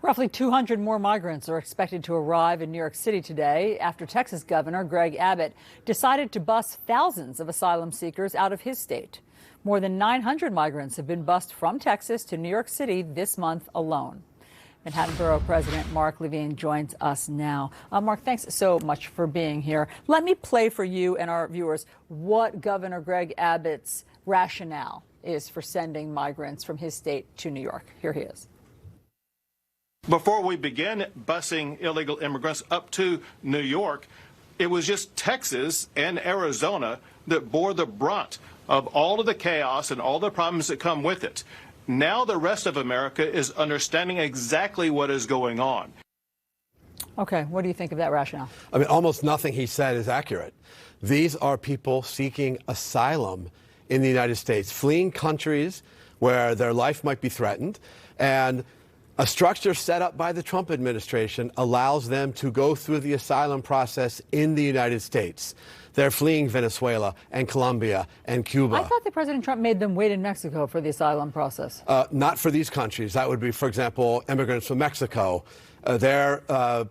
Roughly 200 more migrants are expected to arrive in New York City today after Texas Governor Greg Abbott decided to bus thousands of asylum seekers out of his state. More than 900 migrants have been bused from Texas to New York City this month alone. Manhattan Borough President Mark Levine joins us now. Mark, thanks so much for being here. Let me play for you and our viewers what Governor Greg Abbott's rationale is for sending migrants from his state to New York. Here he is. Before we began busing illegal immigrants up to New York, it was just Texas and Arizona that bore the brunt of all of the chaos and all the problems that come with it. Now the rest of America is understanding exactly what is going on. Okay, what do you think of that rationale? I mean, almost nothing he said is accurate. These are people seeking asylum in the United States, fleeing countries where their life might be threatened, and a structure set up by the Trump administration allows them to go through the asylum process in the United States. They're fleeing Venezuela and Colombia and Cuba. I thought that President Trump made them wait in Mexico for the asylum process. Not for these countries. That would be, for example, immigrants from Mexico. They're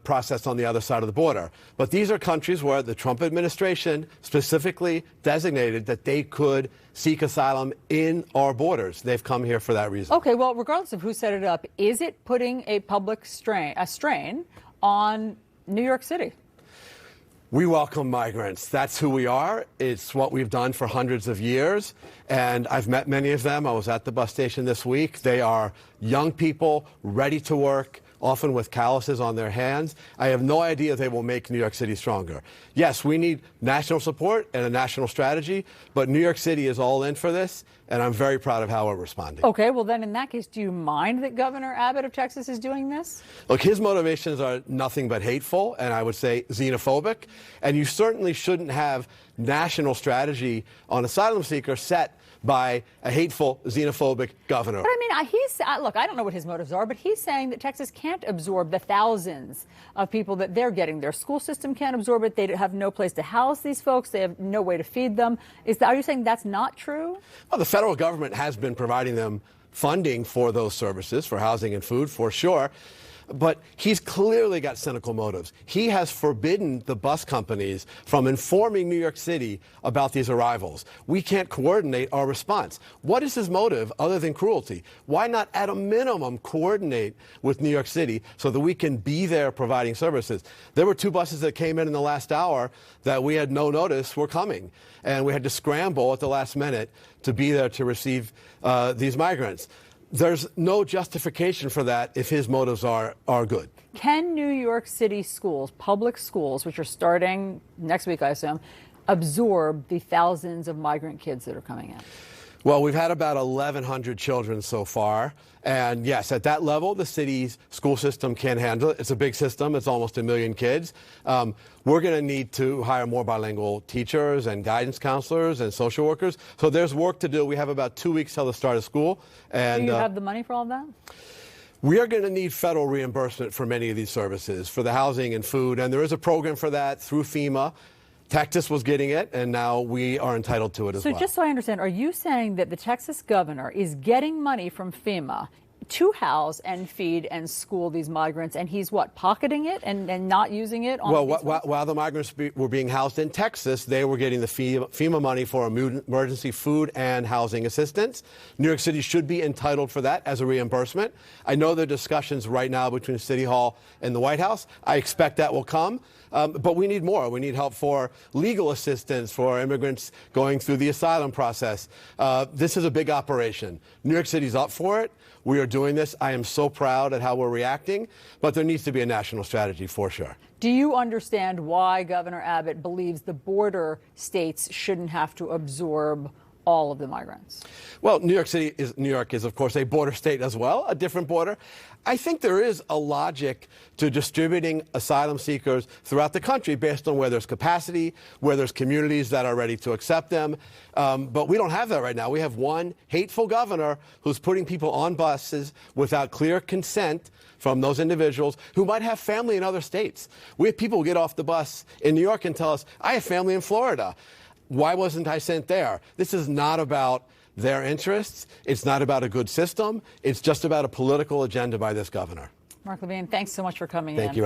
processed on the other side of the border. But these are countries where the Trump administration specifically designated that they could seek asylum in our borders. They've come here for that reason. Okay, well, regardless of who set it up, is it putting a public strain on New York City? We welcome migrants. That's who we are. It's what we've done for hundreds of years. And I've met many of them. I was at the bus station this week. They are young people ready to work, often with calluses on their hands. I have no idea they will make New York City stronger. Yes, we need national support and a national strategy, but New York City is all in for this, and I'm very proud of how we're responding. Okay, well then in that case, do you mind that Governor Abbott of Texas is doing this? Look, his motivations are nothing but hateful, and I would say xenophobic, and you certainly shouldn't have national strategy on asylum seekers set by a hateful, xenophobic governor. But I mean, look, I don't know what his motives are, but he's saying that Texas can't absorb the thousands of people that they're getting. Their school system can't absorb it. They have no place to house these folks. They have no way to feed them. Are you saying that's not true? Well, the federal government has been providing them funding for those services, for housing and food, for sure. But he's clearly got cynical motives. He has forbidden the bus companies from informing New York City about these arrivals. We can't coordinate our response. What is his motive other than cruelty? Why not, at a minimum, coordinate with New York City so that we can be there providing services? There were 2 buses that came in the last hour that we had no notice were coming, and we had to scramble at the last minute to be there to receive these migrants. There's no justification for that if his motives are good. Can New York City schools, public schools, which are starting next week, I assume, absorb the thousands of migrant kids that are coming in? Well, we've had about 1,100 children so far. And yes, at that level, the city's school system can handle it. It's a big system. It's almost 1 million kids. We're going to need to hire more bilingual teachers and guidance counselors and social workers. So there's work to do. We have about 2 weeks till the start of school. And do you have the money for all that? We are going to need federal reimbursement for many of these services, for the housing and food. And there is a program for that through FEMA. Texas was getting it, and now we are entitled to it as well. So just so I understand, are you saying that the Texas governor is getting money from FEMA to house and feed and school these migrants, and he's what, pocketing it and not using it? Well, while the migrants were being housed in Texas, they were getting the FEMA money for emergency food and housing assistance. New York City should be entitled for that as a reimbursement. I know there are discussions right now between City Hall and the White House. I expect that will come. But we need more. We need help for legal assistance for immigrants going through the asylum process. This is a big operation. New York City's up for it. We are doing this. I am so proud at how we're reacting, but there needs to be a national strategy for sure. Do you understand why Governor Abbott believes the border states shouldn't have to absorb all of the migrants? Well, New York is, of course, a border state as well, a different border. I think there is a logic to distributing asylum seekers throughout the country based on where there's capacity, where there's communities that are ready to accept them. But we don't have that right now. We have one hateful governor who's putting people on buses without clear consent from those individuals who might have family in other states. We have people who get off the bus in New York and tell us, I have family in Florida. Why wasn't I sent there? This is not about their interests. It's not about a good system. It's just about a political agenda by this governor. Mark Levine, thanks so much for coming in. Thank you.